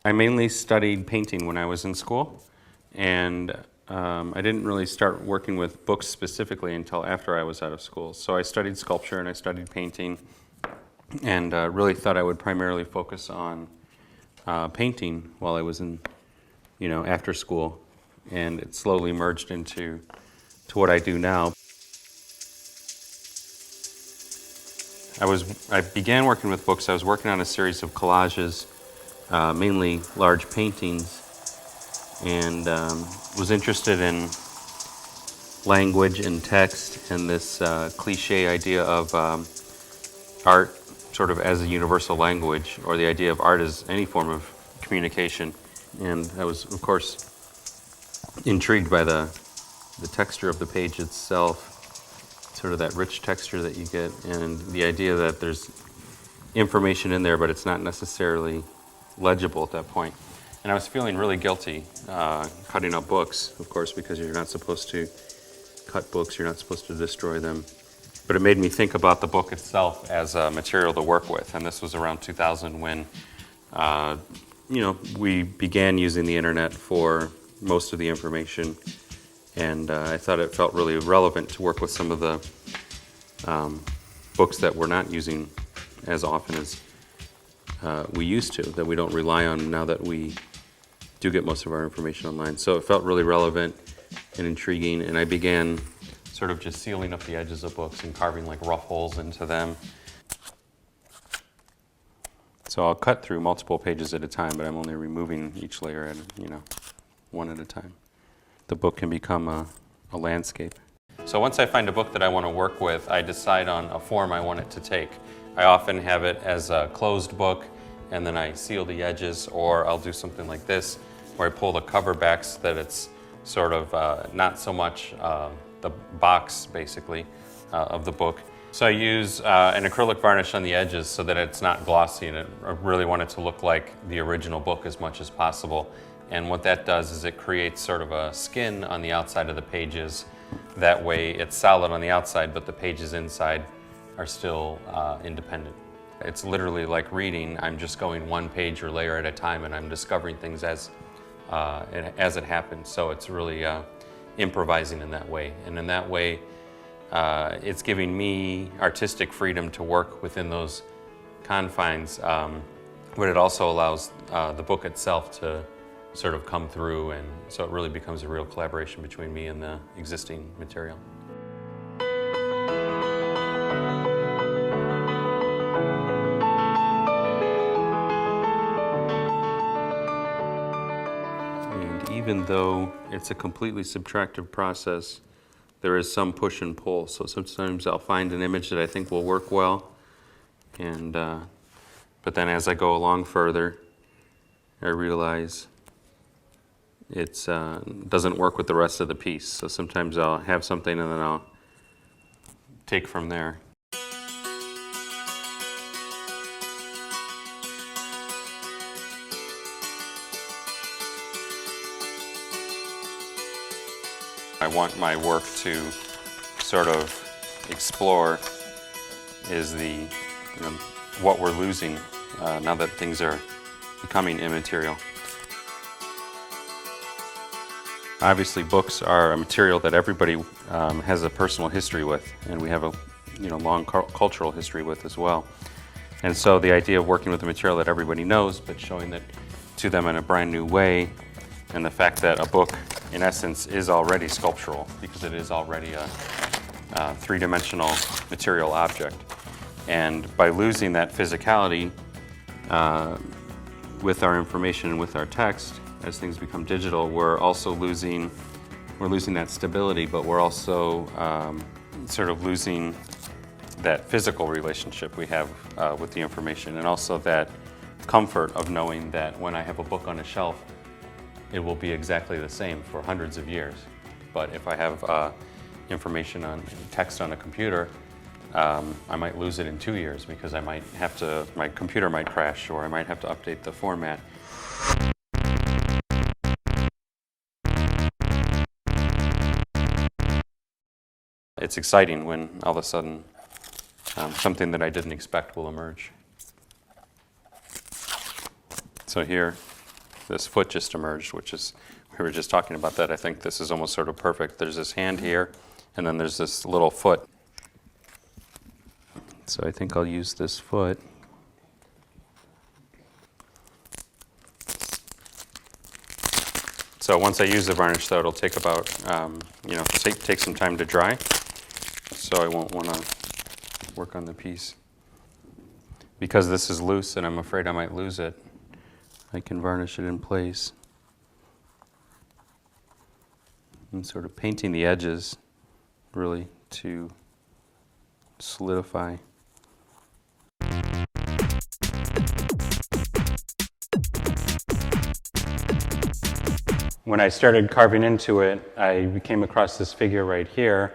I mainly studied painting when I was in school, and I didn't really start working with books specifically until after I was out of school. So I studied sculpture and I studied painting, and really thought I would primarily focus on painting while I was in, after school, and it slowly merged into what I do now. I began working with books. I was working on a series of collages, mainly large paintings, and was interested in language and text and this cliche idea of art sort of as a universal language, or the idea of art as any form of communication. And I was, of course, intrigued by the texture of the page itself, sort of that rich texture that you get, and the idea that there's information in there, but it's not necessarily legible at that point. And I was feeling really guilty cutting up books, of course, because you're not supposed to cut books, you're not supposed to destroy them. But it made me think about the book itself as a material to work with. And this was around 2000 when, we began using the internet for most of the information. And I thought it felt really relevant to work with some of the books that we're not using as often as we used to, that we don't rely on now that we do get most of our information online. So it felt really relevant and intriguing, and I began sort of just sealing up the edges of books and carving like rough holes into them. So I'll cut through multiple pages at a time, but I'm only removing each layer at, one at a time. The book can become a landscape. So once I find a book that I want to work with, I decide on a form I want it to take. I often have it as a closed book, and then I seal the edges, or I'll do something like this, where I pull the cover back so that it's sort of not so much the box, basically, of the book. So I use an acrylic varnish on the edges so that it's not glossy, and I really want it to look like the original book as much as possible. And what that does is it creates sort of a skin on the outside of the pages. That way it's solid on the outside, but the pages inside are still independent. It's literally like reading. I'm just going one page or layer at a time, and I'm discovering things as it happens. So it's really improvising in that way. And in that way, it's giving me artistic freedom to work within those confines, but it also allows the book itself to sort of come through, and so it really becomes a real collaboration between me and the existing material. And even though it's a completely subtractive process, there is some push and pull. So sometimes I'll find an image that I think will work well, and but then as I go along further, I realize it doesn't work with the rest of the piece. So sometimes I'll have something and then I'll take from there. I want my work to sort of explore is what we're losing now that things are becoming immaterial. Obviously, books are a material that everybody has a personal history with, and we have a long cultural history with as well. And so the idea of working with a material that everybody knows, but showing that to them in a brand new way, and the fact that a book, in essence, is already sculptural because it is already a three-dimensional material object. And by losing that physicality with our information and with our text, as things become digital, we're also losing that stability, but we're also sort of losing that physical relationship we have with the information, and also that comfort of knowing that when I have a book on a shelf, it will be exactly the same for hundreds of years. But if I have information on text on a computer, I might lose it in 2 years because my computer might crash, or I might have to update the format. It's exciting when all of a sudden something that I didn't expect will emerge. So here this foot just emerged, which is, we were just talking about that. I think this is almost sort of perfect. There's this hand here, and then there's this little foot. So I think I'll use this foot. So once I use the varnish, though, it'll take about, take some time to dry. So I won't want to work on the piece. Because this is loose and I'm afraid I might lose it, I can varnish it in place. I'm sort of painting the edges, really, to solidify. When I started carving into it, I came across this figure right here,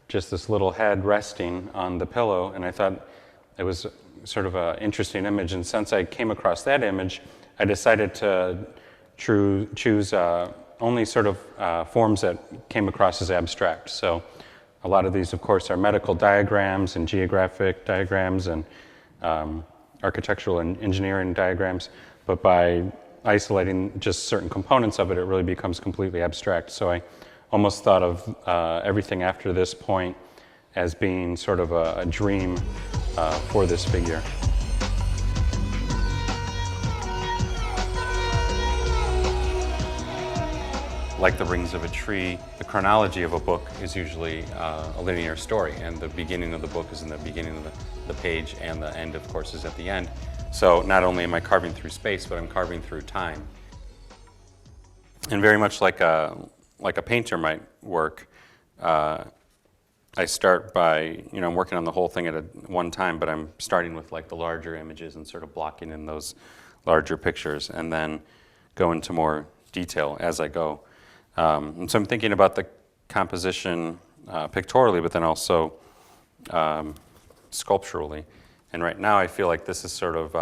just this little head resting on the pillow, and I thought it was sort of an interesting image. And since I came across that image, I decided to choose only sort of forms that came across as abstract. So a lot of these, of course, are medical diagrams and geographic diagrams and architectural and engineering diagrams, but by isolating just certain components of it, it really becomes completely abstract. So I almost thought of everything after this point as being sort of a dream for this figure. Like the rings of a tree, the chronology of a book is usually a linear story, and the beginning of the book is in the beginning of the page, and the end, of course, is at the end. So not only am I carving through space, but I'm carving through time. And very much like a painter might work, I start by, I'm working on the whole thing at one time, but I'm starting with like the larger images and sort of blocking in those larger pictures, and then go into more detail as I go. And so I'm thinking about the composition pictorially, but then also sculpturally. And right now I feel like this is sort of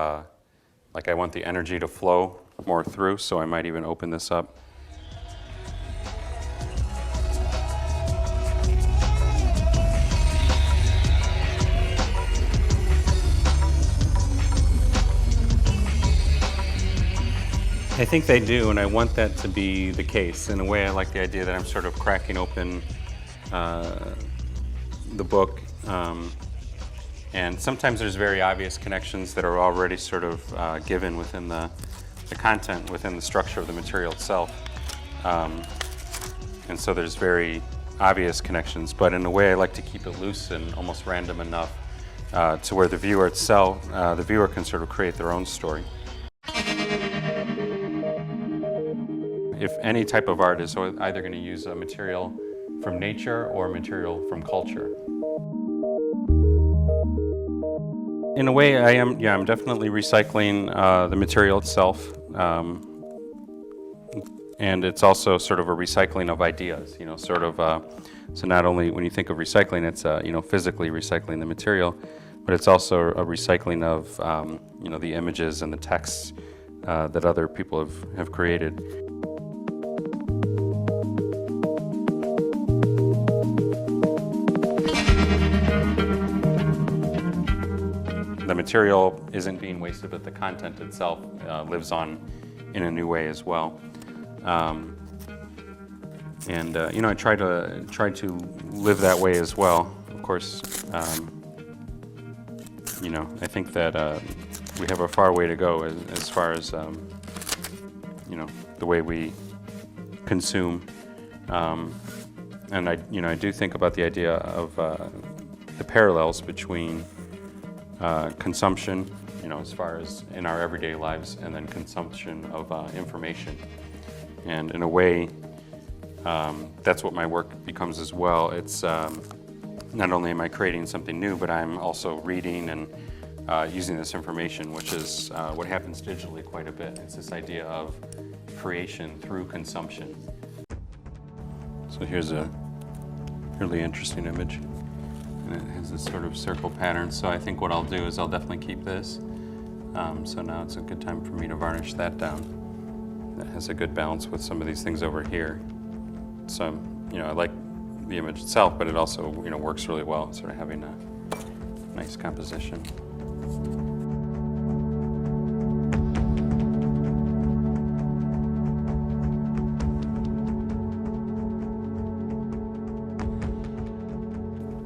like I want the energy to flow more through, so I might even open this up. I think they do, and I want that to be the case. In a way, I like the idea that I'm sort of cracking open the book. And sometimes there's very obvious connections that are already sort of given within the content, within the structure of the material itself. And so there's very obvious connections, but in a way I like to keep it loose and almost random enough to where the viewer itself, the viewer can sort of create their own story. If any type of art is either going to use a material from nature or material from culture. In a way, I'm definitely recycling the material itself, and it's also sort of a recycling of ideas. So not only when you think of recycling, it's physically recycling the material, but it's also a recycling of the images and the texts that other people have created. The material isn't being wasted, but the content itself lives on in a new way as well. I try to live that way as well. Of course, I think that we have a far way to go as far as the way we consume. And I do think about the idea of the parallels between consumption, as far as in our everyday lives, and then consumption of information. And in a way, that's what my work becomes as well. It's not only am I creating something new, but I'm also reading and using this information, which is what happens digitally quite a bit. It's this idea of creation through consumption. So here's a really interesting image. And it has this sort of circle pattern. So I think what I'll do is I'll definitely keep this. So now it's a good time for me to varnish that down. That has a good balance with some of these things over here. So, I like the image itself, but it also, works really well, sort of having a nice composition.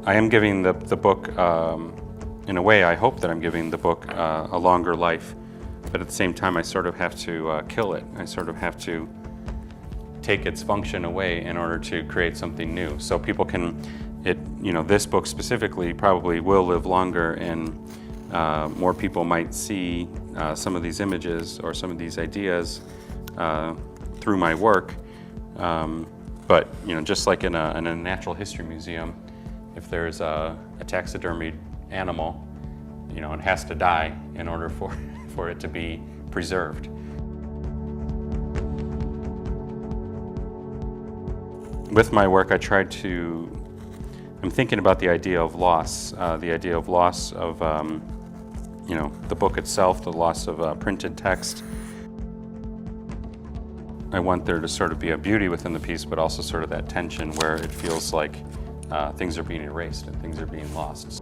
I am giving the book, in a way, I hope that I'm giving the book a longer life, but at the same time I sort of have to kill it. I sort of have to take its function away in order to create something new. So people can, this book specifically probably will live longer, and more people might see some of these images or some of these ideas through my work. But just like in a natural history museum, if there's a taxidermied animal, it has to die in order for it to be preserved. With my work, I'm thinking about the idea of loss, of the book itself, the loss of printed text. I want there to sort of be a beauty within the piece, but also sort of that tension where it feels like things are being erased and things are being lost.